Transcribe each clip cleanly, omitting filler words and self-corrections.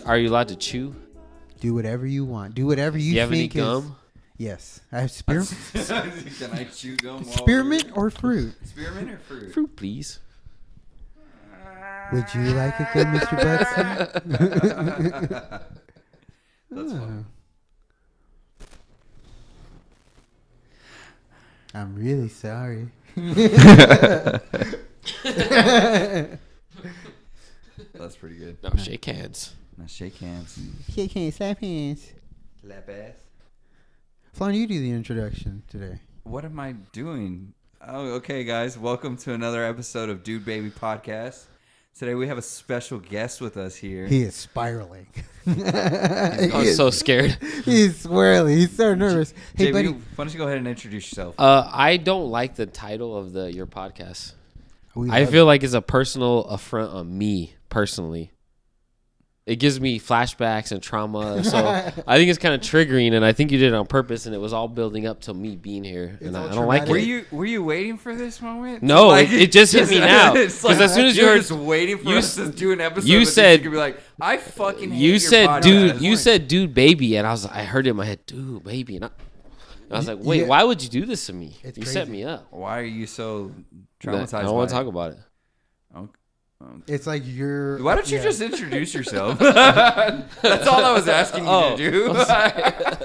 Are you allowed to chew? Do whatever you want. Do whatever you have any think is. gum? Yes, I have spearmint. Can I chew gum? Spearmint or fruit? Spearmint or fruit? Fruit, please. Would you like a good, Mr. Butson? That's funny. I'm really sorry. That's pretty good. No, shake hands. Now shake hands. Shake hands, slap hands. Lap ass. Flan, you do the introduction today. What am I doing? Oh, okay, guys. Welcome to another episode of Dude Baby Podcast. Today we have a special guest with us here. He is spiraling. I'm so scared. He's swirling. He's so nervous. Hey, JB, buddy. why don't you go ahead and introduce yourself? I don't like the title of your podcast. We I love feel it. like it's a personal affront on me personally. It gives me flashbacks and trauma, so I think it's kind of triggering, and I think you did it on purpose, and it was all building up to me being here, and I don't like it. Were you waiting for this moment? No, Like, it just hit me now. It's Because as soon as you you're heard, just waiting for us to do an episode, you with this, said- you could be like, I fucking hate you your said, podcast. you said, dude, baby, and I heard it in my head, dude, baby, and I was like, wait, Yeah. why would you do this to me? It's You set crazy. me up. Why are you so I traumatized? don't want to talk about it. It's like you're. Why don't you yeah. just introduce yourself? That's all I was asking you to do.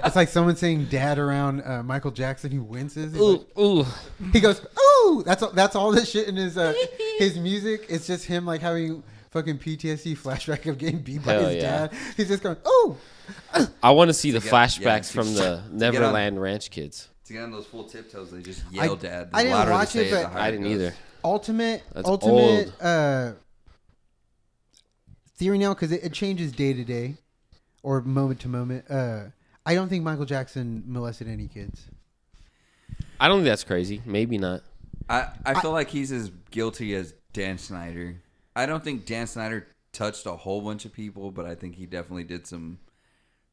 It's like someone saying "dad" around Michael Jackson who winces. He's Ooh, ooh. he goes, "Ooh!" That's all this shit in his music. It's just him like having fucking PTSD flashback of getting beat by Hell his yeah. dad. He's just going, "Ooh!" I want to see the get- flashbacks yeah, from the to get Neverland Ranch kids. To get on those full tiptoes, they just yell dad. I didn't watch it, but I didn't either. Ultimate That's theory now because it changes day to day or moment to moment. I don't think Michael Jackson molested any kids. I don't think that's crazy. Maybe not. I feel like he's as guilty as Dan Snyder. I don't think Dan Snyder touched a whole bunch of people, but I think he definitely did some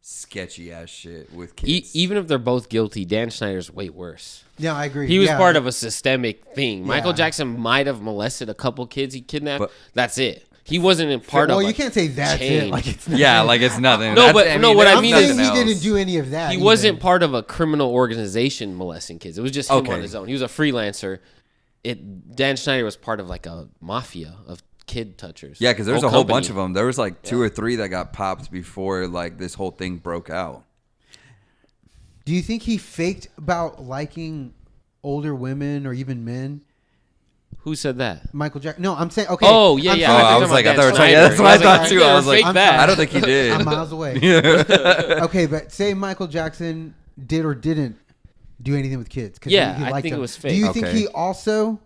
sketchy ass shit with kids. Even if they're both guilty, Dan Snyder's way worse. Yeah, I agree. He was Yeah. part of a systemic thing. Michael Yeah. Jackson might have molested a couple kids he kidnapped. But- That's it. He wasn't in part Well, of. you like, can't say that's chain. it. Like it's Yeah, like it's nothing. No, but- no, what I that's mean I'm is- saying nothing he else. didn't do any of that. He either. wasn't part of a criminal organization molesting kids. It was just him Okay. on his own. He was a freelancer. Dan Schneider was part of like a mafia of kid touchers. Yeah, because there's a whole bunch of them. There was like two or three that got popped before like this whole thing broke out. Do you think he faked about liking older women or even men? Who said that? Michael Jackson. No, I'm saying okay. Oh yeah, I'm yeah. saying- I was like, I thought we were talking- yeah, that's what I thought too. I was like, I don't think he did. I'm miles away. Okay, but say Michael Jackson did or didn't do anything with kids. 'Cause Yeah, he I liked think it them. was fake. Do you think Okay. he also,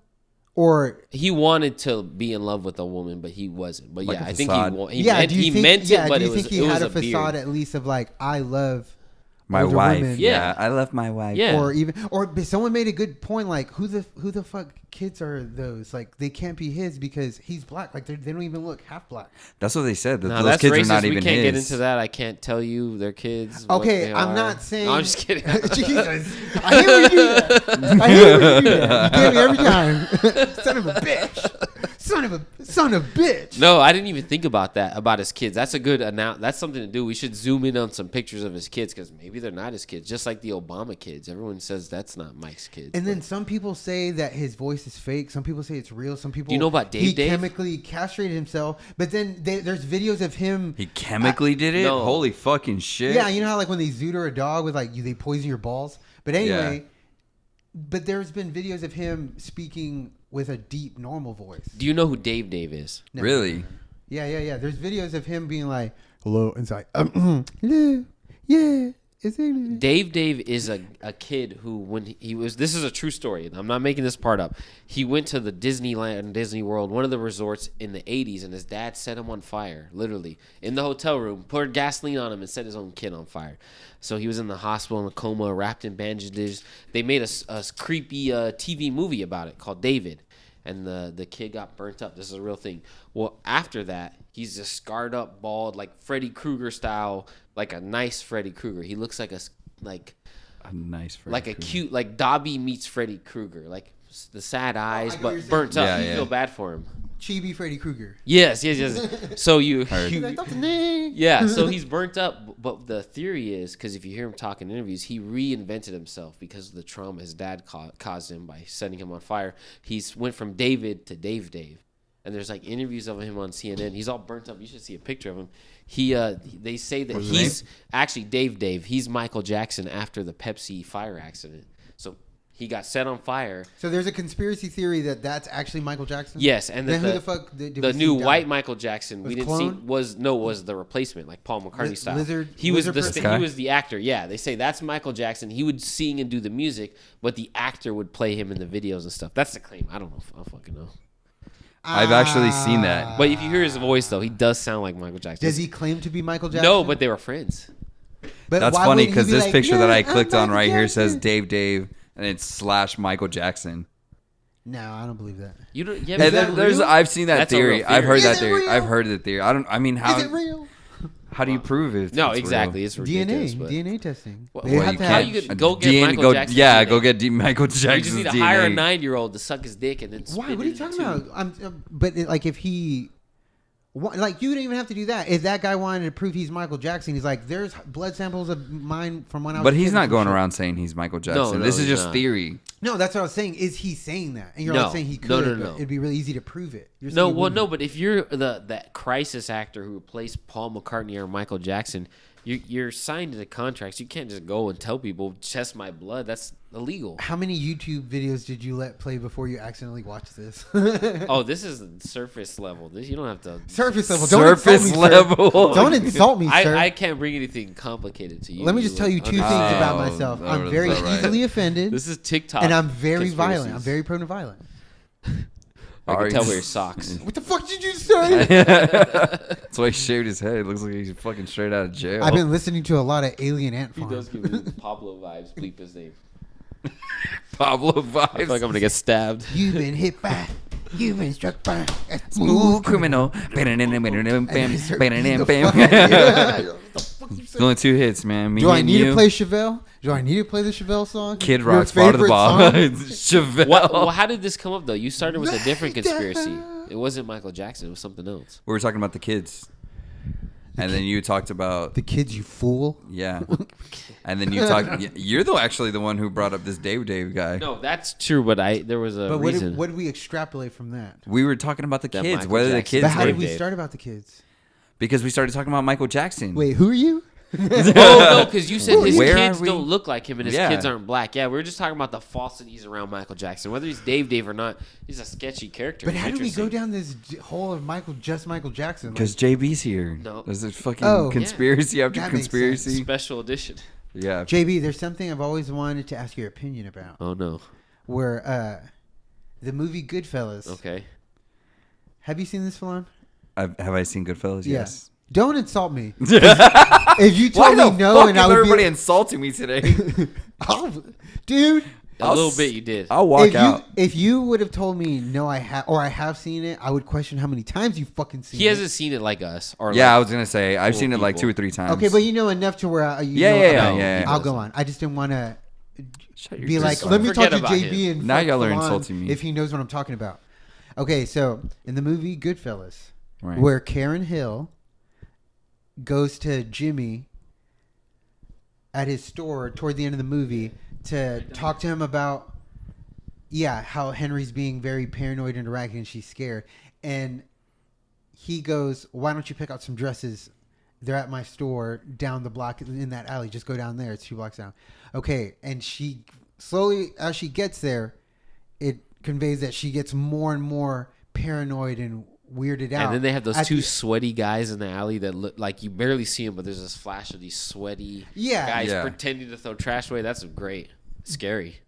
or He wanted to be in love with a woman, but he wasn't. But Like yeah, a I think facade. he yeah? meant, Do you he think? meant Yeah. it, but do you it was think he it was had a a facade beard. at least of like I love My older wife. women. Yeah. I left my wife. Yeah. Or even, but someone made a good point. Like, who the fuck kids are those? Like, they can't be his because he's black. Like, they don't even look half black. That's what they said. That No, those that's kids racist. are not We even can't his. get into that. I can't tell you their kids. what Okay, they I'm are. not saying. No, I'm just kidding. Jesus, I hate when you do that. I hate when you do that. You get me every time. Son of a bitch. Son of bitch. No, I didn't even think about that about his kids. That's a good That's something to do. We should zoom in on some pictures of his kids because maybe they're not his kids. Just like the Obama kids. Everyone says that's not Mike's kids. And then some people say that his voice is fake. Some people say it's real. Some people. Do you know about Dave He Dave? chemically castrated himself. But then there's videos of him. He chemically did it? No. Holy fucking shit. Yeah, you know how like when they zooter a dog with like they poison your balls. But anyway, but there's been videos of him speaking with a deep normal voice. Do you know who Dave Dave is? No. Really? Yeah. There's videos of him being like, "Hello," inside. Hello. Yeah. Is it? Dave Dave is a kid who, when he was, this is a true story. I'm not making this part up. He went to the Disneyland, Disney World, one of the resorts in the 80s, and his dad set him on fire, literally, in the hotel room, poured gasoline on him and set his own kid on fire. So he was in the hospital in a coma, wrapped in bandages. They made a creepy TV movie about it called David, and the kid got burnt up. This is a real thing. Well, after that, he's just scarred up, bald, like Freddy Krueger style, like a nice Freddy Krueger. He looks like a nice Freddy like a Krueger. cute, like Dobby meets Freddy Krueger, like the sad eyes, I know but what you're burnt up. saying. You Yeah. feel bad for him. Chibi Freddy Krueger. Yes. So Heard. He's like, "That's the name." yeah, so he's burnt up. But the theory is, because if you hear him talk in interviews, he reinvented himself because of the trauma his dad caused him by setting him on fire. He's went from David to Dave. And there's like interviews of him on CNN. He's all burnt up. You should see a picture of him. They say that What's his he's actually Dave. He's Michael Jackson after the Pepsi fire accident. So he got set on fire. So there's a conspiracy theory that that's actually Michael Jackson. Yes, and then that who the fuck did we the see new die? white Michael Jackson we Was didn't see clone? was the replacement, like Paul McCartney style. Lizard- he was lizard person? he was the actor. Yeah, they say that's Michael Jackson. He would sing and do the music, but the actor would play him in the videos and stuff. That's the claim. I don't know. I don't fucking know. I've actually seen that. But if you hear his voice though, he does sound like Michael Jackson. Does he claim to be Michael Jackson? No, but they were friends. But That's why funny wouldn't he because be this like, picture that "Yeah, I clicked I'm on right Michael here says Jackson"? Dave, and it's / Michael Jackson. No, I don't believe that. You don't. Yeah, And but that there's real? I've seen that That's a real theory. I've theory. heard Is that it theory. real? I've heard the theory. I mean, how Is it real? how do you prove it? no, it's exactly. real? It's ridiculous. but- DNA testing. Well, They well, have you to can't- have- you could go get Michael Jackson's Yeah, DNA. go get Michael You Jackson's just need to DNA. hire a 9-year-old to suck his dick and then. Why? spit What are you it talking into- about? But like, if he, like, you don't even have to do that. If that guy wanted to prove he's Michael Jackson, he's like, there's blood samples of mine from when I was. But a he's kid not and going shit. around saying he's Michael Jackson. no, This is he's just not. theory. No, that's what I was saying. Is he saying that? And you're No. like saying he could. No, but it'd be really easy to prove it. You're No, saying he well, wouldn't. no, but if you're that crisis actor who replaced Paul McCartney or Michael Jackson, you're signed into contracts. You can't just go and tell people, "Test my blood." That's illegal. How many YouTube videos did you let play before you accidentally watched this? Oh, this is surface level. This you don't have to. Surface level. Surface insult me, sir. level. Don't insult me, sir. I can't bring anything complicated to you. Let me just tell you two things understand. about Oh, myself. that I'm was very all right. easily offended, This is TikTok, and I'm very violent. I'm conspiracies. very prone to violence. I can Ari- tell by your socks. What the fuck did you say? That's why he shaved his head. It looks like he's fucking straight out of jail. I've been listening to a lot of Alien Ant He Farm. does give me Pablo vibes. Bleep his name. Pablo I feel like vibes. I'm gonna get stabbed. You've been hit by. You've been struck by a Smooth criminal. It's only 2 hits, man. Me Do I and need you. to play Chevelle? Do I need to play the Chevelle song? Kid Your Rock's part of the favorite ball. song? Chevelle. Well, how did this come up though? You started with a different Like that. conspiracy. It wasn't Michael Jackson. It was something else. We were talking about the kids. And then you talked about The kids, you fool. yeah. And then you talked. You're actually the one who brought up this Dave guy. No, that's true. But there was a But reason. what did we extrapolate from that? We were talking about the That kids. Michael Whether the Jackson- kids. But how did Dave we Dave. start about the kids? Because we started talking about Michael Jackson. Wait, who are you? Oh no, because you said his Where kids are we? don't look like him and his Yeah. kids aren't black. Yeah, we were just talking about the falsities around Michael Jackson. Whether he's Dave or not, he's a sketchy character. But It's how did we go interesting. down this hole of Michael Jackson? Like, Because JB's here. No. There's a fucking Oh. conspiracy after That makes conspiracy. Special edition? Yeah. JB, there's something I've always wanted to ask your opinion about. Oh no. Where the movie Goodfellas. Okay. Have you seen this, Falon? Have I seen Goodfellas? Yeah. Yes. Don't insult me. If you Why told the me no, fuck and is I would everybody be, insulting me today? dude. A little bit you did. I'll walk out. If you would have told me no, I have seen it, I would question how many times you fucking seen He it. hasn't seen it like us. Or Yeah, I like, was gonna say I've cool seen it like people. 2 or 3 times. Okay, but you know enough to where I, you Yeah, know, yeah, I'll- yeah. I'll go on. I just didn't want to Shut your be dick like, off. let me talk Forget to about JB him. and Now fuck y'all are Falon insulting me. if he knows what I'm talking about. Okay, so in the movie Goodfellas, Right. where Karen Hill goes to Jimmy at his store toward the end of the movie to talk to him about how Henry's being very paranoid and erratic and she's scared, and he goes, why don't you pick out some dresses? They're at my store down the block in that alley. Just go down there. It's 2 blocks down. Okay. And she slowly, as she gets there, it conveys that she gets more and more paranoid and weirded out. And then they have those At 2 the- sweaty guys in the alley that look like you barely see them, but there's this flash of these sweaty Yeah. guys Yeah. pretending to throw trash away. That's great. Scary.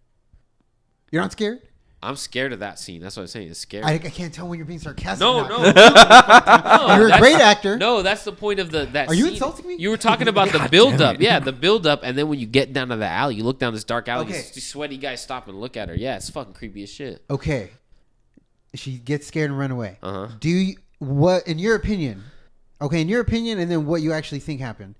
You're not scared? I'm scared of that scene. That's what I'm saying. It's scary. I can't tell when you're being sarcastic. No, or not. no. You're a that's- great actor. No, that's the point of that. Are you scene. insulting me? You were talking about the God build damn up. it. Yeah, the build up, and then when you get down to the alley, you look down this dark alley. Okay. These sweaty guys stop and look at her. Yeah, it's fucking creepy as shit. Okay. She gets scared and run away. Uh huh. Do you, what, in your opinion, and then what you actually think happened,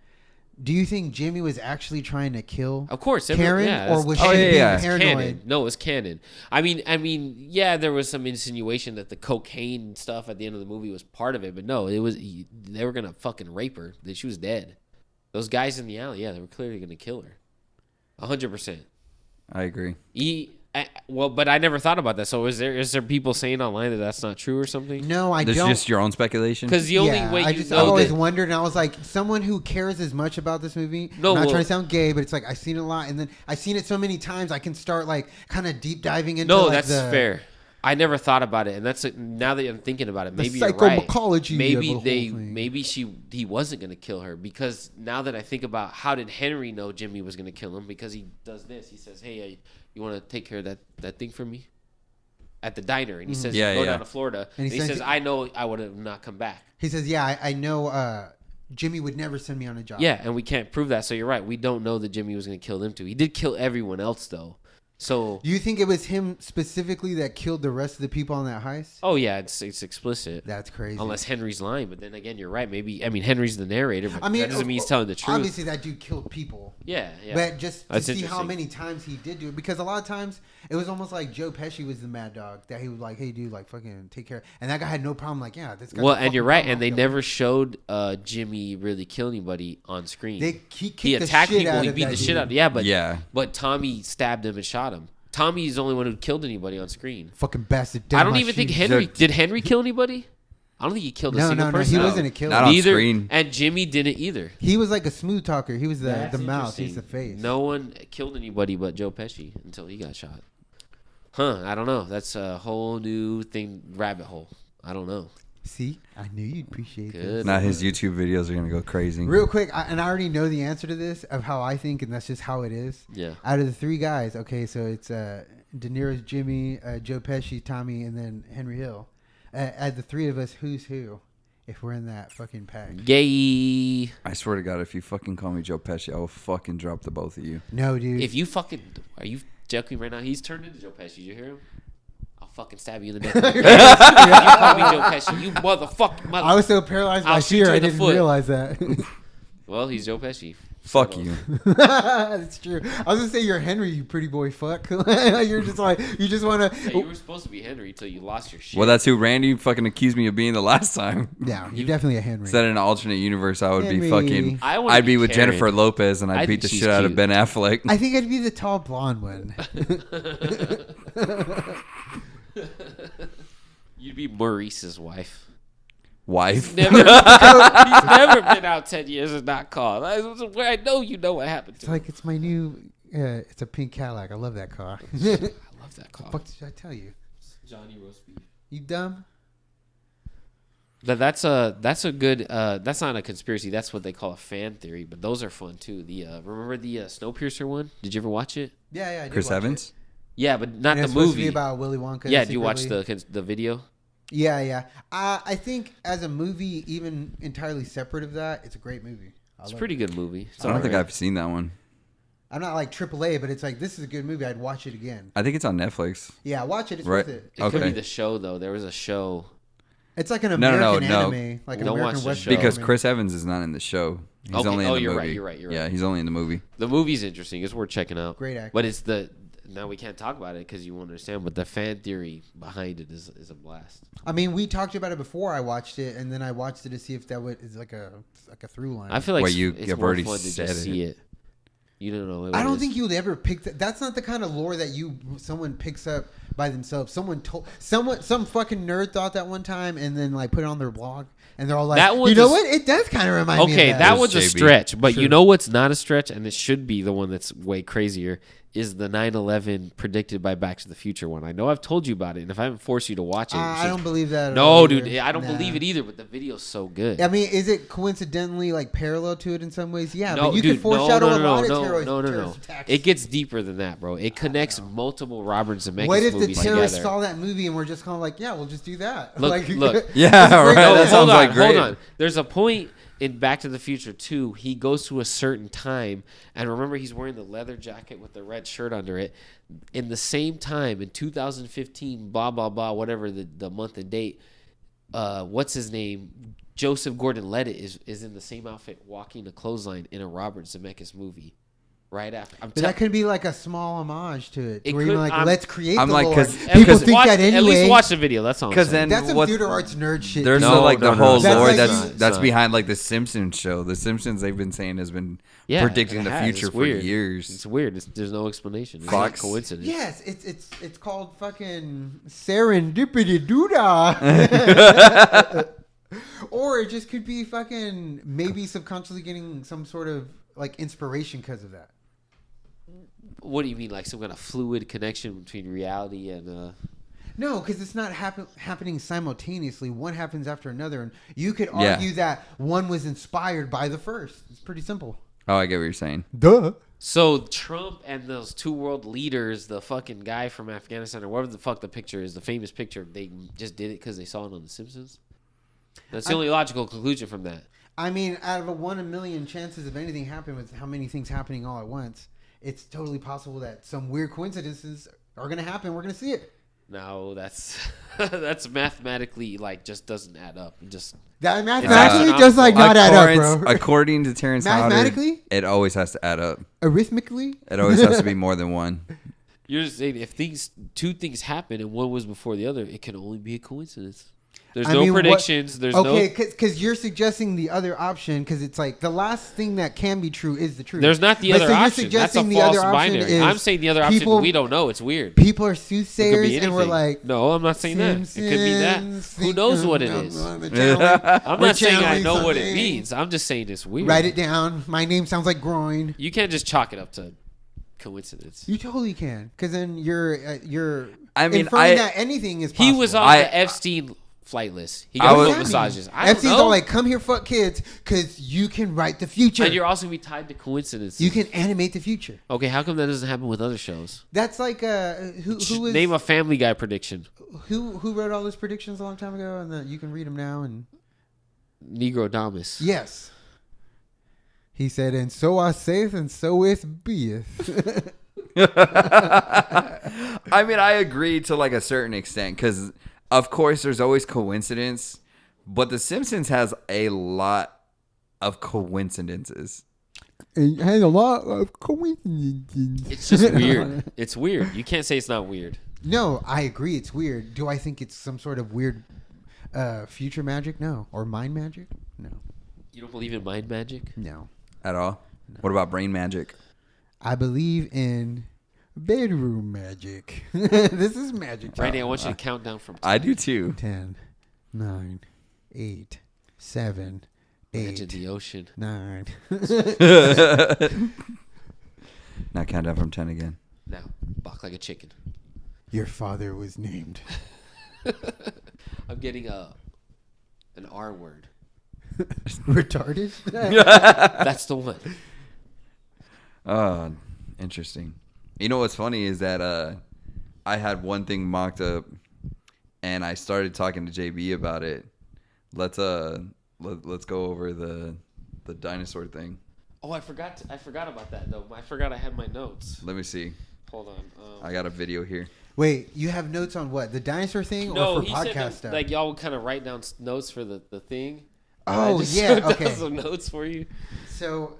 do you think Jimmy was actually trying to kill Of course, Karen, yeah, or that's- was Oh, she yeah, being yeah. It's paranoid? canon. No, it's canon. I mean, yeah, there was some insinuation that the cocaine stuff at the end of the movie was part of it, but no, they were gonna fucking rape her. That she was dead. Those guys in the alley, yeah, they were clearly gonna kill her. 100%. I agree. Well, but I never thought about that. So is there people saying online that that's not true or something? No, I This is don't. just your own speculation. Because the only yeah, way I've you know always that, wondered, and I was like, someone who cares as much about this movie. No, I'm not well- trying to sound gay, but it's like I've seen it a lot, and then I've seen it so many times, I can start like kind of deep diving into. no, like, that's the, fair. I never thought about it, and that's now that I'm thinking about it, The maybe you're right. psychomycology of Maybe the whole thing. maybe he wasn't gonna kill her because now that I think about how did Henry know Jimmy was gonna kill him, because he does this. He says, "Hey, you want to take care of that thing for me?" At the diner, and he says, Yeah, "Go yeah. down to Florida." And And he he says- says, "I know I would have not come back." He says, "Yeah, I know. Jimmy would never send me on a job." Yeah, and we can't prove that. So you're right. We don't know that Jimmy was going to kill them too. He did kill everyone else though. So Do you think it was him specifically that killed the rest of the people on that heist? oh yeah, it's explicit. That's crazy. Unless Henry's lying, but then again, you're right. Maybe Henry's the narrator, but I mean, that doesn't mean he's telling the truth. Obviously, that dude killed people. Yeah, yeah. But just to That's see how interesting. many times he did do it, because a lot of times it was almost like Joe Pesci was the mad dog that he was like, "Hey, dude, like fucking take care," and that guy had no problem. Like, yeah, this guy. Well, and you're right, and they never showed Jimmy really kill anybody on screen. He kicked he the attacked shit people. out He of beat that the shit dude. out. Yeah, but Yeah. but Tommy stabbed him and shot him. Tommy's the only one who killed anybody on screen. Fucking bastard. I don't even think Henry did. Henry kill anybody? I don't think he killed a No, single no, no. person. He wasn't a killer. Not on Neither, screen. and Jimmy didn't either. He was like a smooth talker. He was the That's mouth. He's the interesting. face. No one killed anybody but Joe Pesci until he got shot. Huh? I don't know. That's a whole new thing, rabbit hole. I don't know. See, I knew you'd appreciate this. Good. Now his YouTube videos are gonna go crazy. Real quick, and I already know the answer to this of how I think, and that's just how it is. Yeah. Out of the three guys, okay, so it's De Niro's Jimmy, Joe Pesci, Tommy, and then Henry Hill. At the three of us, who's who? If we're in that fucking pack. Yay! I swear to God, if you fucking call me Joe Pesci, I will fucking drop the both of you. No, dude. If you fucking are you joking right now? He's turned into Joe Pesci. Did you hear him? I'll fucking stab you in the neck. You call me Joe Pesci, you motherfucker. I was so paralyzed by I'll shoot you fear, I in the didn't foot. realize that. Well, he's Joe Pesci. Fuck So, you. That's true. I was gonna say you're Henry, you pretty boy fuck. You're just like you just want Yeah, to. you were supposed to be Henry until you lost your shit. Well, that's who Randy fucking accused me of being the last time. Yeah, you're definitely a Henry. Said in an alternate universe, I would be Henry. fucking. I wanna I'd be be with Karen. Jennifer Lopez, and I'd I beat the think shit she's out of cute. Ben Affleck. I think I'd be the tall blonde one. You'd be Maurice's wife. Wife. Never, he's never been out 10 years and not called. I know you know what happened to It's like it's my new. It's a pink Cadillac. I love that car. him. I love that car. Fuck did I tell you? Johnny roast beef. You dumb. That's a good that's not a conspiracy. That's what they call a fan theory. But those are fun too. The remember the Snowpiercer one? Did you ever watch it? Yeah, I did Chris watch Evans. It. Yeah, but not And the it's supposed to be movie. about Willy Wonka. Yeah, do you watch secretly. the video? Yeah. I think as a movie, even entirely separate of that, it's a great movie. It's a pretty good movie. It's I don't think alright. I've seen that one. I'm not like AAA, but it's like this is a good movie. I'd watch it again. I think it's on Netflix. Yeah, watch it. It's Right. worth it. It could Okay. be the show though. There was a show. It's like an No, no, American no. anime, like an Don't American watch the Western show. Because anime. Chris Evans is not in the show. He's Okay. only in Oh, the you're movie. right, you're right, you're Yeah, right. he's only in the movie. The movie's interesting. It's worth checking out. Great actor. But it's the now we can't talk about it because you won't understand. But the fan theory behind it is a blast. I mean, we talked about it before I watched it, and then I watched it to see if that is like a through line. I feel like Well, you- it's you've more already fun to said just see it. it. You don't know. What I it don't is. think you'd ever pick that. That's not the kind of lore that someone picks up by themselves. Some fucking nerd thought that one time, and then like put it on their blog, and they're all like, That you one's know a- what? It does kind of remind me. Okay, of that It was one's a JB. stretch, but True. you know what's not a stretch, and it should be the one that's way crazier, is the 9/11 predicted by Back to the Future one. I know I've told you about it, and if I haven't forced you to watch it, you I should- don't believe that. At No, all dude, either. I don't Nah. believe it either. But the video's so good. I mean, is it coincidentally like parallel to it in some ways? Yeah, No, but you dude, could foreshadow no, a lot no, of terrorist no. attacks. It gets deeper than that, bro. It connects multiple Robert Zemeckis What if the movies terrorists together. saw that movie and we're just kind of like, yeah, we'll just do that? Look, like, look. Yeah, Let's right. break That it sounds down. like great. Hold on. There's a point in Back to the Future 2. He goes to a certain time, and remember, he's wearing the leather jacket with the red shirt under it. In the same time, in 2015, blah blah blah, whatever the month and date. What's his name? Joseph Gordon-Levitt is in the same outfit walking a clothesline in a Robert Zemeckis movie right after. But that could be like a small homage to it. It Where you're could- like, I'm- let's create I'm the like, lore. 'cause- People because- think that anyway. At least watch the video. That's all. Because Because then That's some what? theater arts nerd shit. There's dude. No, like the no, whole That's lore like- that's it's not. behind like the Simpsons show. The Simpsons they've been saying has been predicting the future for years. It's weird. There's no explanation. It's Fox. not coincidence. Yes, it's called fucking serendipity doodah. Or it just could be fucking maybe subconsciously getting some sort of like inspiration because of that. What do you mean, like some kind of fluid connection between reality and? No, because it's not happening simultaneously. One happens after another, and you could argue that one was inspired by the first. It's pretty simple. Oh, I get what you're saying. Duh. So Trump and those two world leaders, the fucking guy from Afghanistan or whatever the fuck the picture is, the famous picture, they just did it because they saw it on The Simpsons. That's the only logical conclusion from that. I mean, out of a 1 in a million chances of anything happening with how many things happening all at once, it's totally possible that some weird coincidences are going to happen. We're going to see it. No, that's that's mathematically like just doesn't add up. Just That mathematically does like astronomical. not add up, bro. According to Terrence Howard, Mathematically? it always has to add up. Arithmetically? It always has to be more than one. you're just saying if two things happen and one was before the other, it can only be a coincidence. There's no predictions. There's okay, no. because you're suggesting the other option because it's like the last thing that can be true is the truth. There's not the But other so you're option. That's a suggesting the false other option binary. is I'm saying the other option. people- We don't know. It's weird. People are It could be soothsayers, anything. and we're like, no, I'm not saying that. It could be that. Who knows what it is? I'm I'm not saying I channeling know what it something. means. I'm just saying it's weird. Write it down. My name sounds like groin. You can't just chalk it up to coincidence. You totally can, because then you're. I mean, inferring that anything is possible. He was on the Epstein flight list. He I got was- foot massages. I don't Epstein's know. all like, come here, fuck kids, because you can write the future. And you're also gonna be tied to coincidence. You can animate the future. Okay, how come that doesn't happen with other shows? That's like who was Name a Family Guy prediction. who wrote all those predictions a long time ago, and you can read them now. And Negro Damas. yes, he said, "And so I saith, and so it beeth." I mean, I agree to like a certain extent because, of course, there's always coincidence, but The Simpsons has a lot of coincidences. It has a lot of coincidences. It's just weird. It's weird. You can't say it's not weird. No, I agree. It's weird. Do I think it's some sort of weird future magic? No. Or mind magic? No. You don't believe in mind magic? No. At all? What about brain magic? I believe in bedroom magic. This is magic. Right now, I want you to count down from 10. I do too. 10, 9, 8, 7, Imagine 8, the ocean. 9. Now count down from 10 again. Now, bark like a chicken. Your father was named. I'm getting an R word. Retarded? That's the one. Oh, interesting. You know what's funny is that I had one thing mocked up, and I started talking to JB about it. Let's go over the dinosaur thing. Oh, I forgot about that though. I forgot I had my notes. Let me see. Hold on. I got a video here. Wait, you have notes on what? The dinosaur thing No, or for he podcast said that, stuff? like y'all would kind of write down notes for the thing. Oh, I just yeah, took down okay. some notes for you. So,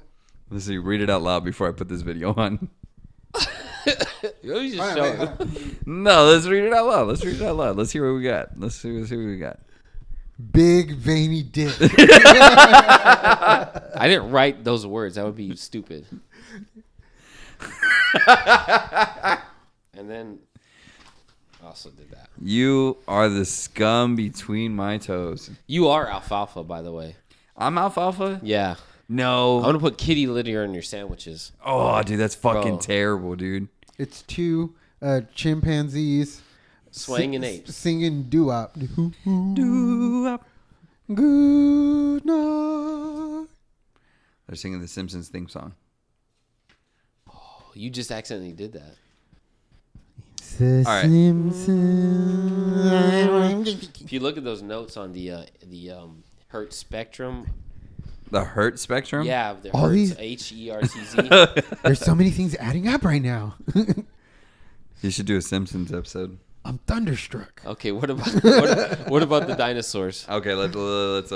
Let's see. Read it out loud before I put this video on. You just Wait, show wait, it. hold on. No, let's read it out loud. Let's read it out loud. Let's hear what we got. Let's see what we got. Big veiny dick. I didn't write those words. That would be stupid. And then I also did that. You are the scum between my toes. You are alfalfa, by the way. I'm alfalfa? Yeah. No. I'm gonna put kitty litter in your sandwiches. Oh, dude, that's fucking Bro. terrible, dude. It's two chimpanzees Swangin' apes. singing doo-wop. Doo-wop. Good night. They're singing the Simpsons theme song. You just accidentally did that. The All right. Simpsons. If you look at those notes on the Hertz spectrum, The Hurt Spectrum? yeah, the All Hertz these- HERTZ. There's so many things adding up right now. You should do a Simpsons episode. I'm thunderstruck. Okay, what about the dinosaurs? Okay, let's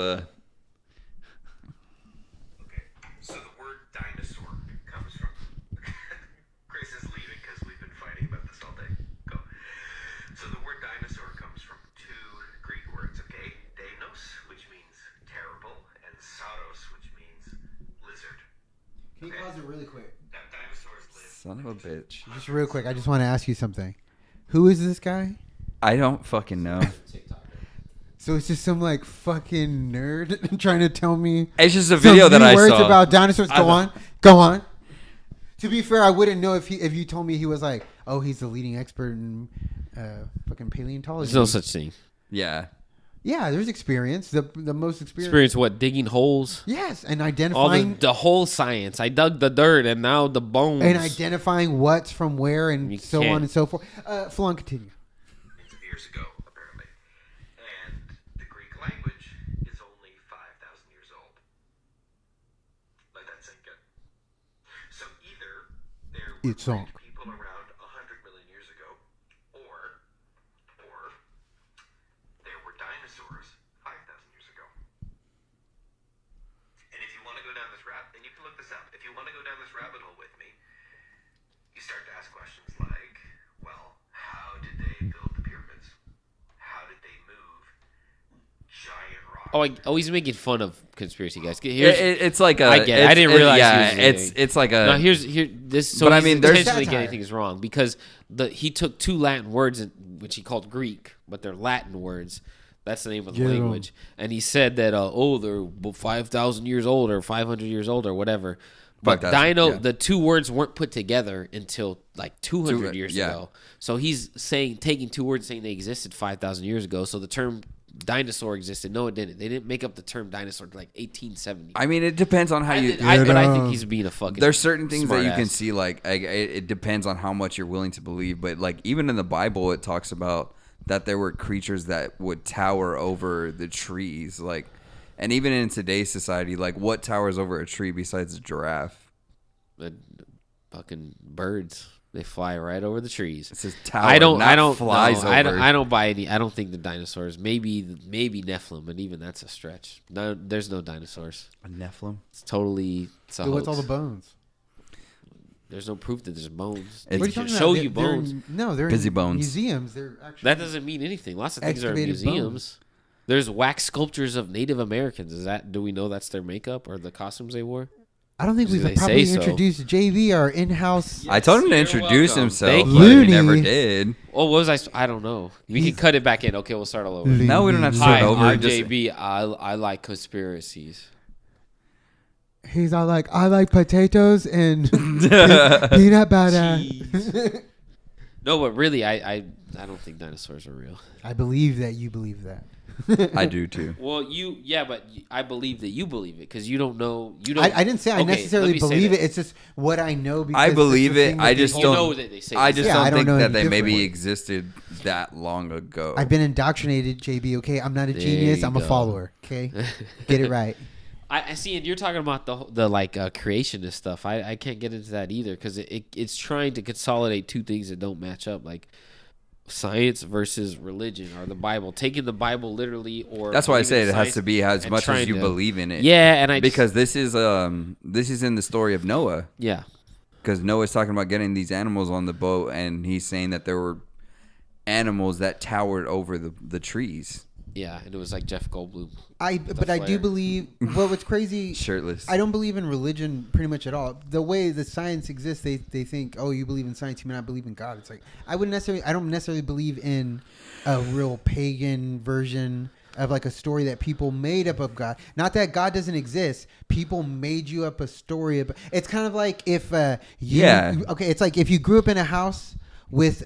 Son of a bitch. Just real quick, I just want to ask you something. Who is this guy? I don't fucking know. So it's just some like fucking nerd trying to tell me. It's just a some video that new I words saw. about dinosaurs. Go on. To be fair, I wouldn't know if you told me he was like, oh, he's the leading expert in fucking paleontology. There's no such thing. Yeah. Yeah, there's experience. The most experience. Experience what? Digging holes? Yes, and All identifying the whole science. I dug the dirt and now the bones. and identifying what's from where and You so can't. on and so forth. Flon, continue. Millions of years ago, apparently. And the Greek language is only 5,000 years old. Let that sink in. So either there were It's on. great people around 100 million years ago, or there were dinosaurs 5,000 years ago. And if you want to go down this rabbit, and you can look this up, if you want to go down this rabbit hole with me, you start to ask questions like, well, how did they build the pyramids? How did they move giant rocks? He's making fun of conspiracy guys. It's like a. I get it. I didn't realize Yeah, he was it's like a. Now this. So But I he's mean, there's intentionally satire. getting things wrong because he took two Latin words which he called Greek, but they're Latin words. That's the name of the Get 'em. language. And he said that they're 5,000 years old or 500 years old or whatever. But 5,000, dino, yeah. the two words weren't put together until like 200 years yeah. ago. So he's taking two words saying they existed 5,000 years ago. So the term dinosaur existed. No, it didn't. They didn't make up the term dinosaur until like 1870. I mean, it depends on how you. But I think he's being a fucking. There's certain things that you can smartass. see, like it depends on how much you're willing to believe. But like even in the Bible, it talks about that there were creatures that would tower over the trees, like, and even in today's society, like what towers over a tree besides a giraffe? The fucking birds. They fly right over the trees. It says tower. I don't flies no, over. I don't buy any. I don't think the dinosaurs. Maybe Nephilim, but even that's a stretch. No, there's no dinosaurs. A Nephilim. It's totally. It's a What's all hoax. the bones? There's no proof that there's bones. It's- They What are you can talking show about? you They're bones. no, they're Busy in bones. museums. They're actually That doesn't mean anything. Lots of things are in Excavated museums. bones. There's wax sculptures of Native Americans. Do we know that's their makeup or the costumes they wore? I don't think They we've say probably so. introduced JV, our in-house. I told him to You're introduce welcome. himself, Thank but you. he never Looney. did. Oh, what was I? I don't know. We can cut it back in. Okay, we'll start all over. No, we don't have to start Hi, over. I'm Just- JB. I like conspiracies. He's all like, I like potatoes and peanut butter. No, but really, I don't think dinosaurs are real. I believe that you believe that. I do too. Well, I believe that you believe it because you don't know. You don't. I didn't say I Okay, necessarily let me say believe that. it. It's just what I know. Because I believe it's the it. thing that I just people- You don't. know that they say I this. just Yeah, I don't don't know think that any they maybe different. existed that long ago. I've been indoctrinated, JB. Okay, I'm not a There genius. you I'm a go. follower. Okay, get it right. I see, and you're talking about the like creationist stuff. I can't get into that either because it's trying to consolidate two things that don't match up, like science versus religion or the Bible. Taking the Bible literally, or That's why I believing say in it has science to be as and much as trying you to- believe in it. Yeah, and I just- because this is in the story of Noah. yeah. Because Noah's talking about getting these animals on the boat, and he's saying that there were animals that towered over the trees, Yeah, and it was like Jeff Goldblum. But I do flare. believe. Well, what's crazy? shirtless. I don't believe in religion pretty much at all. The way the science exists, they think, oh, you believe in science, you may not believe in God. It's like I don't necessarily believe in a real pagan version of like a story that people made up of God. Not that God doesn't exist. People made you up a story. It's kind of like if it's like if you grew up in a house with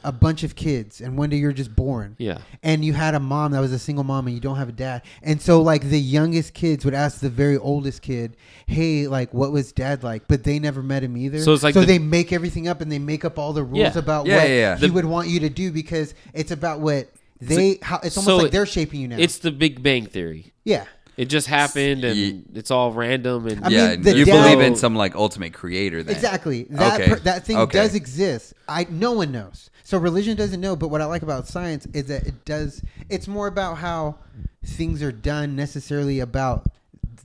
a bunch of kids and one day you're just born. Yeah. And you had a mom that was a single mom and you don't have a dad. And so like the youngest kids would ask the very oldest kid, hey, like what was dad like? But they never met him either. So it's like they make everything up and they make up all the rules Yeah. about Yeah, what yeah. he would want you to do because it's about what it's almost like they're shaping you now. It's the Big Bang Theory. Yeah. It just happened, and Ye- it's all random. And I mean, yeah, the you dad- believe in some like ultimate creator. Then Exactly. That Okay. that thing Okay. does exist. No one knows. So religion doesn't know, but what I like about science is that it does. It's more about how things are done, necessarily about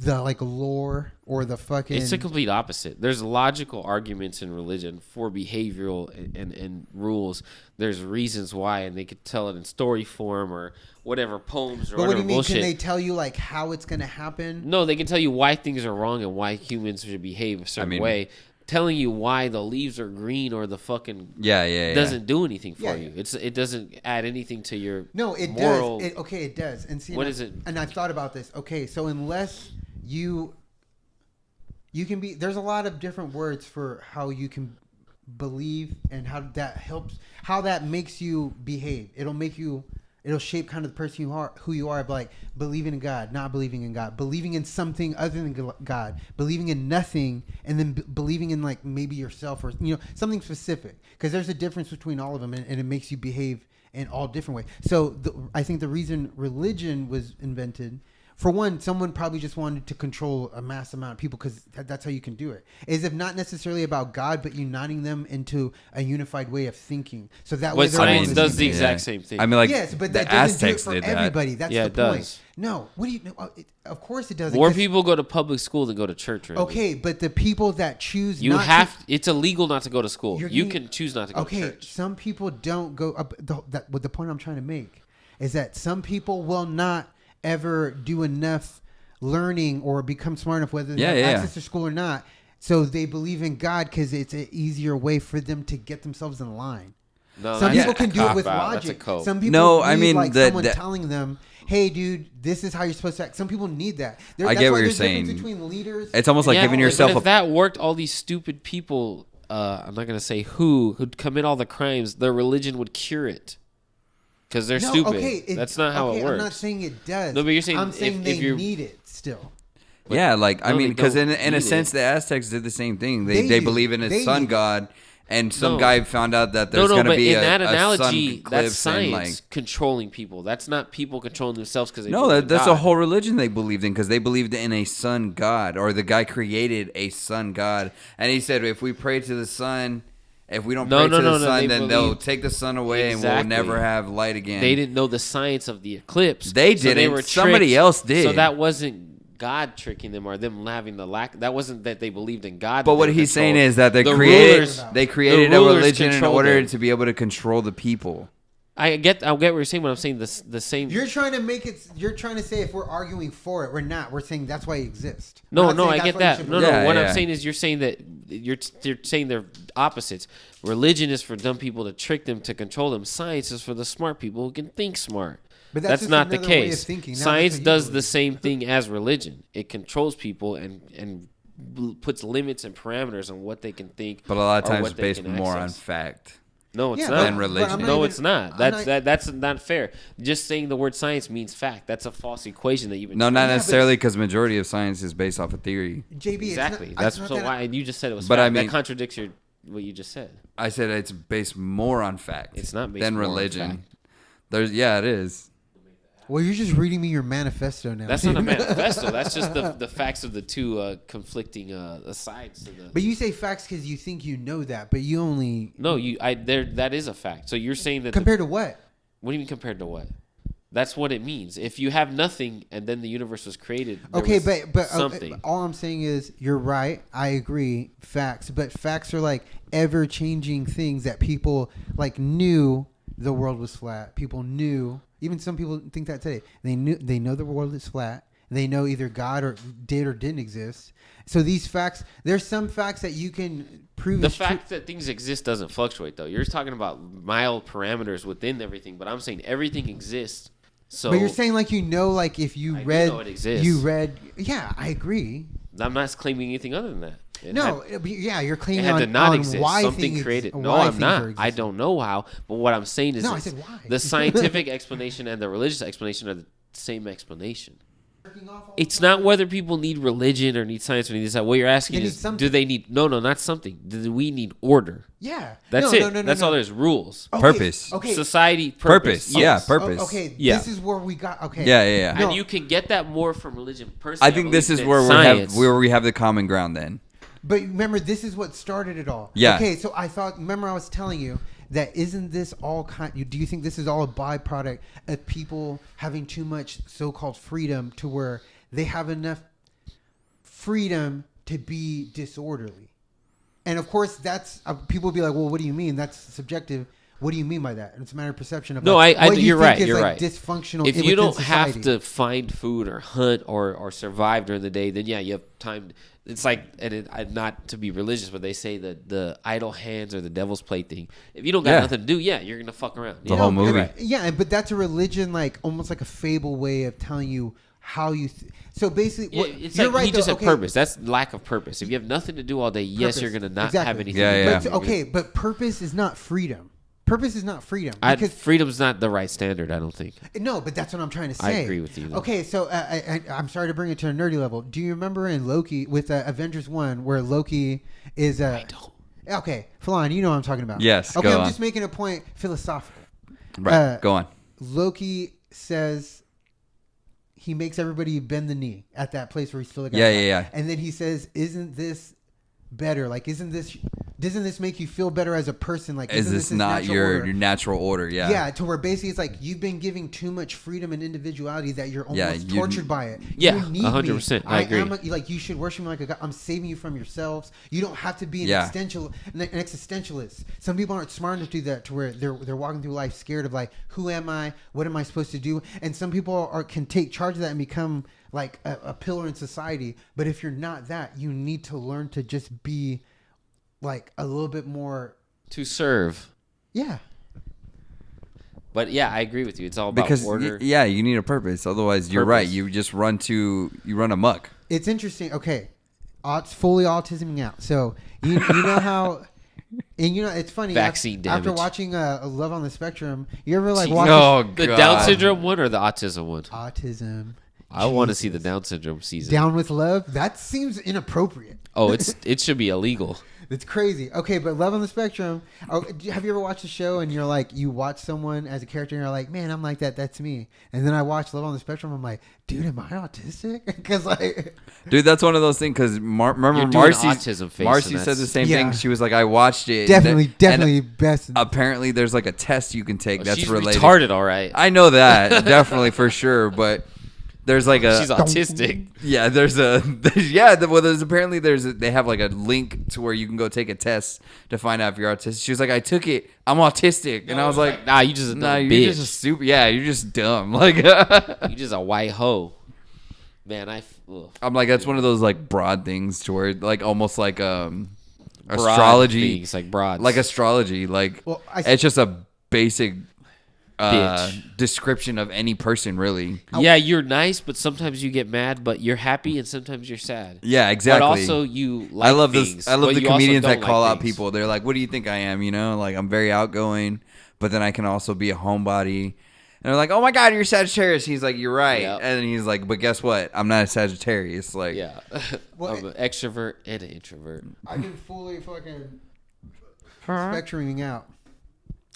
the like lore or the fucking. it's the complete opposite. There's logical arguments in religion for behavioral and rules. There's reasons why, and they could tell it in story form or whatever, poems or But what do whatever you mean? bullshit. Can they tell you like how it's going to happen? No, they can tell you why things are wrong and why humans should behave a certain mean- way. telling you why the leaves are green or the fucking Yeah. doesn't do anything for Yeah, you. yeah. It doesn't add anything to your No, it moral. does. It does. And see, What and is it? And I've thought about this. Okay, so unless you can be, there's a lot of different words for how you can believe and how that helps, how that makes you behave. It'll shape kind of the person you are, who you are, like believing in God, not believing in God, believing in something other than God, believing in nothing, and then believing in like maybe yourself or something specific. Because there's a difference between all of them, and it makes you behave in all different ways. So I think the reason religion was invented, for one, someone probably just wanted to control a mass amount of people because that's how you can do it. Is if not necessarily about God, but uniting them into a unified way of thinking. So that way But they're all on science the does same the page. exact same thing. I mean, like, Yes, but the that doesn't do it Aztecs for did that. everybody. That's Yeah, the it point. does. No, what do you? Of course it doesn't. More 'cause- people go to public school than go to church. Right? Okay, but the people that choose You not have. It's illegal not to go to school. You're You getting- can choose not to go okay, to church. some people don't go. What the point I'm trying to make is that some people will not ever do enough learning or become smart enough, whether they have access to school or not. So they believe in God because it's an easier way for them to get themselves in line. No, Some that's people a can do it with cop-out. That's a logic. code. Some people No, I need, mean, like the- someone the- telling them, "Hey, dude, this is how you're supposed to act." Some people need that. I get what you're there's a difference saying. between leaders. It's almost like giving but yourself if a. that worked, all these stupid people. I'm not gonna say who'd commit all the crimes. Their religion would cure it because they're stupid. That's not how it works. I'm not saying it does. No, but you're saying I'm saying if they you're- need it still. Yeah, like I No, mean, they because don't in a need sense, it. the Aztecs did the same thing. They They do. believe in a They sun do. god, and some No. guy found out that there's no, going to but be in that a analogy, sun that's eclipse and science controlling people. That's not people controlling themselves because they no, believe in that's God. a whole religion they believed in because they believed in a sun god, or the guy created a sun god, and he said if we pray to the sun. If we don't pray to the sun, they then they'll believe- take the sun away and Exactly. we'll never have light again. They didn't know the science of the eclipse. They so they didn't. were Somebody tricked. else did. So that wasn't God tricking them or them having the lack. That wasn't that they believed in God. But that what they were he's saying controlled. is that they The created rulers- they created the a rulers religion in controlled order them. to be able to control the people. I get what you're saying, but I'm saying the same. You're trying to make it. You're trying to say if we're arguing for it, we're not. We're saying that's why it exists. We're No, not no, saying I that's get why you that. should No, believe no. Yeah, What yeah. I'm saying is you're saying that you're saying they're opposites. Religion is for dumb people to trick them to control them. Science is for the smart people who can think smart. But That's just not the another way of case. thinking. Now Science that's what you does the believe. same thing as religion. It controls people and puts limits and parameters on what they can think. But a lot of or times what it's they based can more on access. fact. No, it's Yeah, not. Than religion. I'm No, even- it's not. I'm That's not fair. Just saying the word science means fact. That's a false equation that you've been. No, not but necessarily because majority of science is based off of theory. JB. exactly. It's not, That's it's not so that why. And you just said it was. But fact. I mean- that contradicts what you just said. I said it's based more on fact. It's not based than more on religion. fact. It is. Well, you're just reading me your manifesto now. That's not a manifesto. That's just the facts of the two conflicting sides to the. But you say facts because you think you know that, but you only No, that is a fact. So you're saying that compared to what? what do you mean compared to what? That's what it means. If you have nothing and then the universe was created, there Okay, was but something. all I'm saying is you're right. I agree. Facts, but facts are like ever changing things that people like knew the world was flat. People knew. Even some people think that today. They know the world is flat. They know either God or did or didn't exist. So these facts, there's some facts that you can prove. The is true. fact that things exist doesn't fluctuate, though. You're talking about mild parameters within everything, but I'm saying everything exists. So But you're saying like like if you I do read, know it exists. you read. Yeah, I agree. I'm not claiming anything other than that. It No, had- but yeah, you're it claiming had on, to not on exist. why Something things, created. No, why I'm things not. are I existing. don't know how. But what I'm saying is, No, I said why. the scientific explanation and the religious explanation are the same explanation. It's not whether people need religion or need science or need this. What you're asking They need is, something. do they need? No, not something. Do we need order? Yeah, That's no, it. No, no, no, That's no. all. There's rules. Okay, Purpose. Okay. Society, Purpose. Yes. Yeah, purpose. Okay. Yeah. This is where we got. Okay. Yeah. No. And you can get that more from religion. Personally, I think this believe is than where science. we have the common ground then. But remember, this is what started it all. Yeah. Okay. So I thought. Remember, I was telling you that isn't this all kind? Do you think this is all a byproduct of people having too much so-called freedom to where they have enough freedom to be disorderly? And of course, that's people will be like, "Well, what do you mean? That's subjective." What do you mean by that? And it's a matter of perception of No, like, I what you you're think right. is, You're like, right. Dysfunctional. If you within don't have society. to find food or hunt or survive during the day, then yeah, you have time. It's like, not to be religious, but they say that the idle hands are the devil's plaything. If you don't got Yeah. nothing to do, yeah, you're gonna fuck around. The whole movie. Yeah, but that's a religion, like almost like a fable way of telling you how you. So basically, Yeah, what, it's you're like right. he just though, had purpose. That's lack of purpose. If you have nothing to do all day, yes, Purpose. you're gonna not Exactly. have anything. Yeah, to do. yeah. But, okay, but purpose is not freedom. Purpose is not freedom. Because Freedom's not the right standard. I don't think. no, but that's what I'm trying to I say. agree with you, though. Okay, so I'm sorry to bring it to a nerdy level. Do you remember in Loki with Avengers 1 where Loki is I don't. Okay, Flan, you know what I'm talking about. Yes, Okay, go I'm on. just making a point philosophical. Right. Go on. Loki says he makes everybody bend the knee at that place where he's still a guy. Yeah. And then he says, "Isn't this better? Like, doesn't this make you feel better as a person? Like, Is isn't this his not natural your order?" natural order? Yeah. Yeah, to where basically it's like you've been giving too much freedom and individuality that you're almost you- tortured by it. Yeah, You need 100%. me. I agree. Like you should worship me like a god. I'm saving you from yourselves. You don't have to be an Yeah. existentialist. Some people aren't smart enough to do that to where they're walking through life scared of like, who am I? What am I supposed to do? And some people can take charge of that and become like a pillar in society. But if you're not that, you need to learn to just be like a little bit more. To serve. Yeah. But yeah, I agree with you. It's all about Because order. you need a purpose. Otherwise, you're right. You just run amok. It's interesting. Okay, fully autisming out. So you know how, and you know it's funny. Vaccine after damage. watching Love on the Spectrum, you ever like Jeez. watch Oh, The God. Down syndrome one or the autism one? autism? I want to Jesus. see the Down syndrome season. Down with Love. That seems inappropriate. Oh, it should be illegal. It's crazy. Okay, but Love on the Spectrum. Oh, have you ever watched a show and you're like, you watch someone as a character and you're like, man, I'm like that. That's me. And then I watch Love on the Spectrum. I'm like, dude, am I autistic? Because like, Dude, that's one of those things. Because remember, You're doing Marcy autism face, Marcy and said the that's- same Yeah. thing. She was like, I watched it. definitely best. Apparently, there's like a test you can take that's She's related. retarded, all right. I know that definitely for sure, but there's like a She's autistic. yeah. They have like a link to where you can go take a test to find out if you're autistic. She was like, I took it. I'm autistic, and I was like, Nah, you just a Nah, dumb you're bitch. just super. Yeah, you're just dumb. Like, You just a white hoe. Man, ugh. I'm like, that's one of those like broad things to where like almost like astrology, Things, like broads. like astrology. Like Well, it's just a basic Bitch. description of any person, really. Yeah, you're nice, but sometimes you get mad, but you're happy, and sometimes you're sad. Yeah, exactly. But also, you like I love things, this. I love but the you also comedians that don't call like out things. people. They're like, "What do you think I am?" You know, like I'm very outgoing, but then I can also be a homebody. And they're like, "Oh my God, you're Sagittarius." He's like, "You're right." Yep. And he's like, "But guess what? I'm not a Sagittarius." Like, Yeah. Well, I'm an extrovert and an introvert. I can fully fucking spectruming out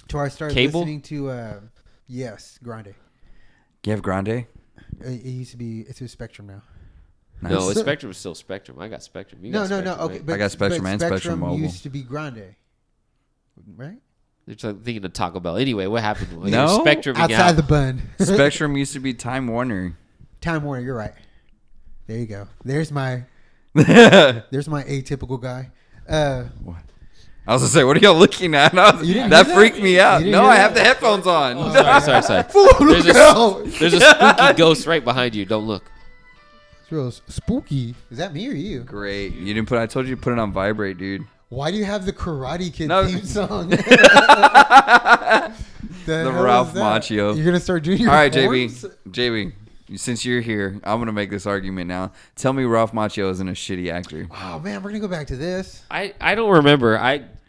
to where I started Cable? listening to yes, Grande. you have Grande. It used to be it's a Spectrum now. Nice. No, Spectrum is still Spectrum. I got Spectrum. You No, got Spectrum, okay, right? but I got Spectrum but and Spectrum Mobile. used to be Grande, right? They're thinking of Taco Bell. Anyway, what happened? Well, No, you're Spectruming Outside out. the bun. Spectrum used to be Time Warner. Time Warner, you're right. There you go. There's my atypical guy. I was gonna say, what are y'all looking at? That didn't hear that? freaked me out. You didn't No, hear I that? have the headphones on. Sorry. Look out. There's a spooky ghost right behind you. Don't look. It's real spooky. Is that me or you? Great. You didn't put. I told you to put it on vibrate, dude. Why do you have the Karate Kid No. theme song? The Ralph Macchio. You're gonna start doing your All right, horns? JB, since you're here, I'm gonna make this argument now. Tell me Ralph Macchio isn't a shitty actor. Oh man, we're gonna go back to this. I don't remember.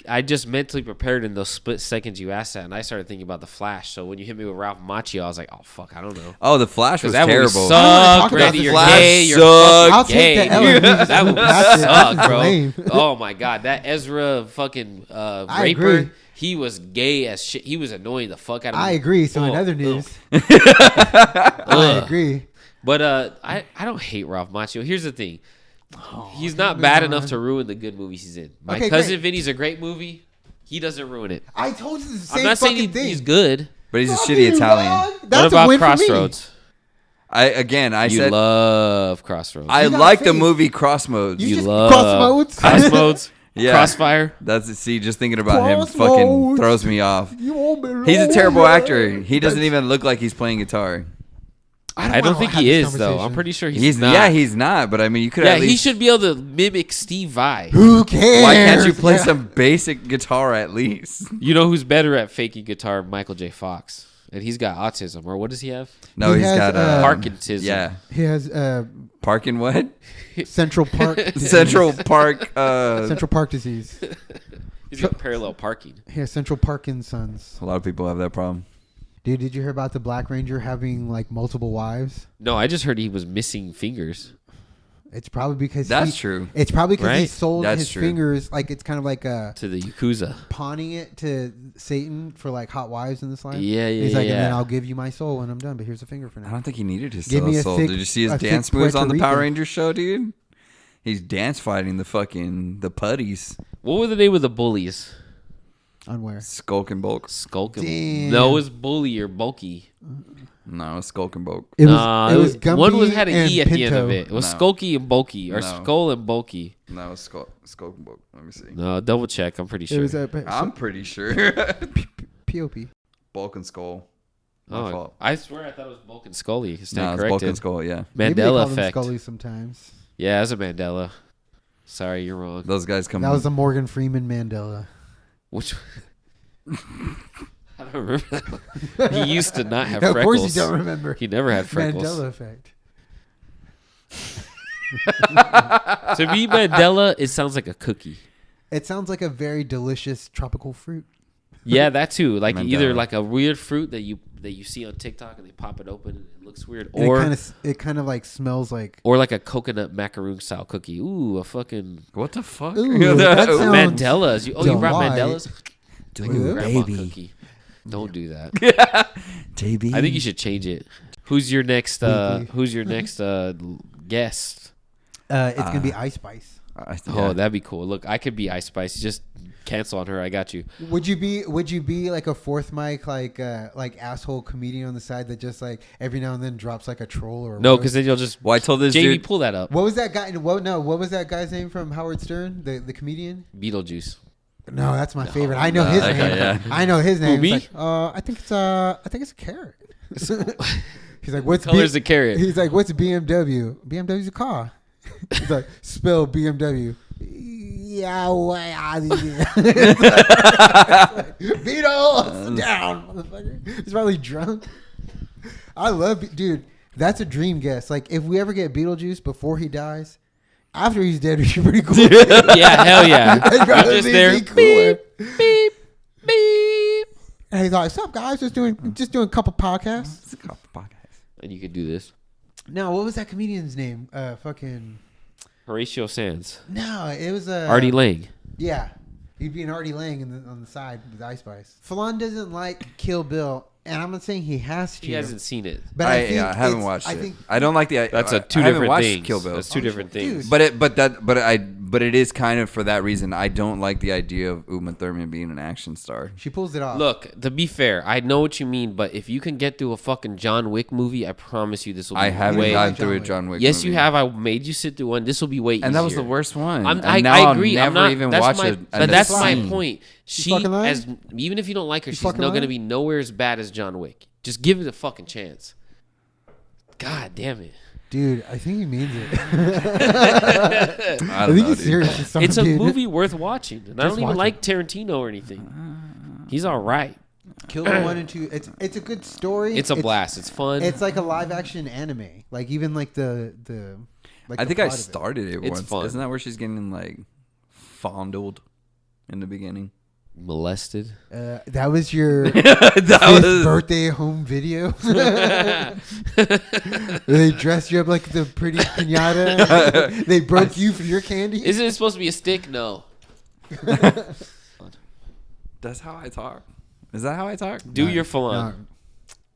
I just mentally prepared in those split seconds you asked that, and I started thinking about the Flash. So when you hit me with Ralph Macchio, I was like, oh fuck, I don't know. Oh, The Flash was That movie terrible. I wanna talk sucked. about Randy, the you're Flash gay. You're sucked. I'll fucking take gay. the L and we just That move movie past it. This sucked, is bro. lame. Oh my god, that Ezra fucking I raper. agree. He was gay as shit. He was annoying the fuck out of me. I agree. So in Ugh, other ugh. news, I Ugh. agree. But I don't hate Ralph Macchio. Here's the thing. He's not move bad on. enough to ruin the good movies he's in. My Okay, Cousin great. Vinny's a great movie. He doesn't ruin it. I told you the same I'm not saying fucking thing. he's good. But he's a Fuck shitty you, Italian. dog. What That's a about win for me. Crossroads? I You said love Crossroads. I You got like the faith. movie Crossroads. You You just love cross modes. Crossroads. Yeah. Crossfire. Just thinking about him fucking Crossroads. throws me off. You won't be He's a lonely. terrible actor. He doesn't even look like he's playing guitar. I don't wanna think have he this is though. I'm conversation. pretty sure he's, He's not. yeah, he's not. But I mean, you could Yeah, at least. he should be able to mimic Steve Vai. Who cares? Why can't you play Yeah. some basic guitar at least? You know who's better at faking guitar? Michael J. Fox, and he's got autism, or what does he have? No, He he's has, got Parkinsonism. Yeah, He has parking what? Central Park. disease. Central Park. Central Park disease. He's got parallel parking. He has Central Parkinson's. A lot of people have that problem. Dude, did you hear about the Black Ranger having like multiple wives? No, I just heard he was missing fingers. It's probably because That's true. It's probably because he Right? sold That's his true. fingers. Like it's kind of like To the Yakuza. pawning it to Satan for like hot wives in this life. Yeah, yeah, He's like, yeah. and then I'll give you my soul when I'm done. But here's a finger for I now. don't think he needed his Give me a soul. thick- Did you see his a thick dance moves on the Puerto Power Rican. Rangers show, dude? He's dance fighting the putties. What were the name of the bullies? On where? Skulk and Bulk. Skulk and Damn. No, it was bully or bulky. No, it's Skulk and Bulk. It was. Nah, it was Gumby one was had an and E at the end of Pinto. it. It was No. Skulky and Bulky, or No. Skull and Bulky. No, it's Skulk and Bulk. Let me see. No, double check. I'm pretty It sure. was I'm pretty sure. POP. Bulk and Skull. My Oh, fault. I swear I thought it was Bulk and Scully. No, Stand it's Bulk corrected. and Skull, yeah. Maybe they Mandela call them effect. Scully sometimes. Yeah, it's a Mandela. Sorry, you're wrong. Those guys come. That was the Morgan Freeman Mandela. Which I don't remember that one. He used to not have Of freckles. course you don't remember. He never had freckles. Mandela effect. To me, Mandela, it sounds like a cookie. It sounds like a very delicious tropical fruit. Yeah, that too. Like either Mandela. like a weird fruit that you see on TikTok and they pop it open and it looks weird, And or it kind of like smells like. or like a coconut macaroon style cookie. Ooh, a fucking What the fuck? Ooh, that sounds Mandelas. You brought delight. Mandelas? Do like a Ooh, grandma baby. cookie. Don't do that. JB. I think you should change it. Who's your next? Weekly. Who's your next guest? It's gonna be Ice Spice. Oh, that'd be cool. Look, I could be Ice Spice. Just cancel on her. I got you. Would you be like a fourth mic like asshole comedian on the side that just like every now and then drops like a troll or a No, roast? because then you'll just. Well, I told this Jamie, dude. pull that up. What was that guy? What was that guy's name from Howard Stern? The comedian? Beetlejuice. No, that's my favorite. I know his okay, name. yeah. I know his name. me? It's like, I think it's a carrot. He's like, what's Color's a carrot. He's like, what's BMW? BMW's a car. He's like, spell BMW. Yeah, Beatles down, motherfucker. He's probably drunk. I love, dude. That's a dream guest. Like, if we ever get Beetlejuice before he dies, after he's dead, it'd be pretty cool. Yeah, hell yeah. That'd You're probably just there. be cooler. Beep, beep. And he's like, "What's up, guys? Just doing a couple podcasts." It's a couple podcasts. And you could do this. No, what was that comedian's name? Fucking Horatio Sands. no, it was Artie Lang. Yeah, he'd be an Artie Lang on the side with Ice Spice. Fallon doesn't like Kill Bill, and I'm not saying he has to. He hasn't seen it. But I think haven't it's- watched I it. think I don't like the. That's I two haven't different watched things. Kill Bill. That's two different things. dude. But it is kind of for that reason. I don't like the idea of Uma Thurman being an action star. she pulls it off. Look, to be fair, I know what you mean, but if you can get through a fucking John Wick movie, I promise you this will be I haven't way. gotten John through a Wick. John Wick. Yes, you movie. have. I made you sit through one. This will be way easier. and that was the worst one. I And now I'll agree. I'm never not even that's watch my, it. But that's my lying. point. She fucking lying? as even if you don't like her, she's not fucking going to lying? be nowhere as bad as John Wick. Just give it a fucking chance. God damn it! dude, I think he means it. I I don't think know, he's dude. serious. With some It's a dude. movie worth watching, and I Just don't even watch like Tarantino or anything. He's all right. Kill Bill 1 and 2. It's a good story. It's a blast. It's fun. It's like a live action anime. Like even like the like I the think I plot of it. started it It's once. fun. Isn't that where she's getting like fondled in the beginning? molested. That was your That fifth was birthday home video. Where they dressed you up like the pretty pinata. They broke you for your candy. Isn't it supposed to be a stick? No. that's how I talk. Is that how I talk? Do your Falon.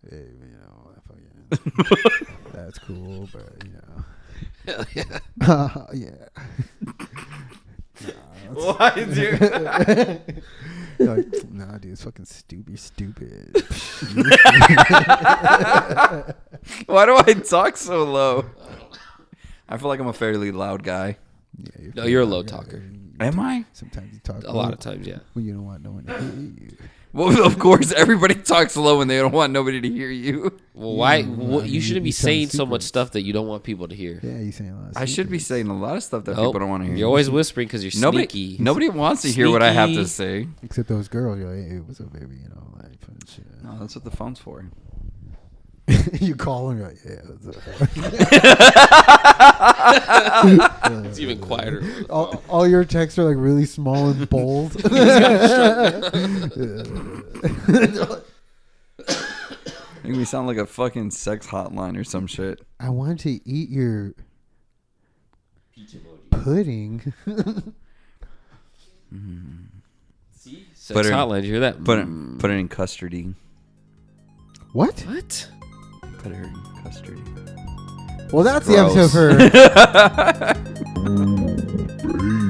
Hey, you know, fucking, that's cool, but you know, Hell yeah. yeah. Why, dude? Like, nah, dude, it's fucking stupid. Stupid. Why do I talk so low? I feel like I'm a fairly loud guy. Yeah, No, you're a low talker. Am I? Sometimes you talk A lot of times, yeah. when you don't want no one to hear you. Well, of course, everybody talks low when they don't want nobody to hear you. Well, why? Yeah, well, I You mean, shouldn't you be tell saying so much secrets. stuff that you don't want people to hear. Yeah, you saying a lot. Of I should be secrets. saying a lot of stuff that Nope. people don't want to hear. You're always whispering because you're sneaky. Nobody wants to hear what I have to Sneaky. say. Except those girls, you're like, hey, what's up, baby? You know, like, shit. No, that's what the phone's for. You call them, you're like, yeah, what's up? It's even quieter. All your texts are like really small and bold. Make me sound like a fucking sex hotline or some shit. I want to eat your pudding. Sex Put it- hotline, you hear that? Put it in custody. What? What? Put her in custody. Well, that's the Gross. episode for.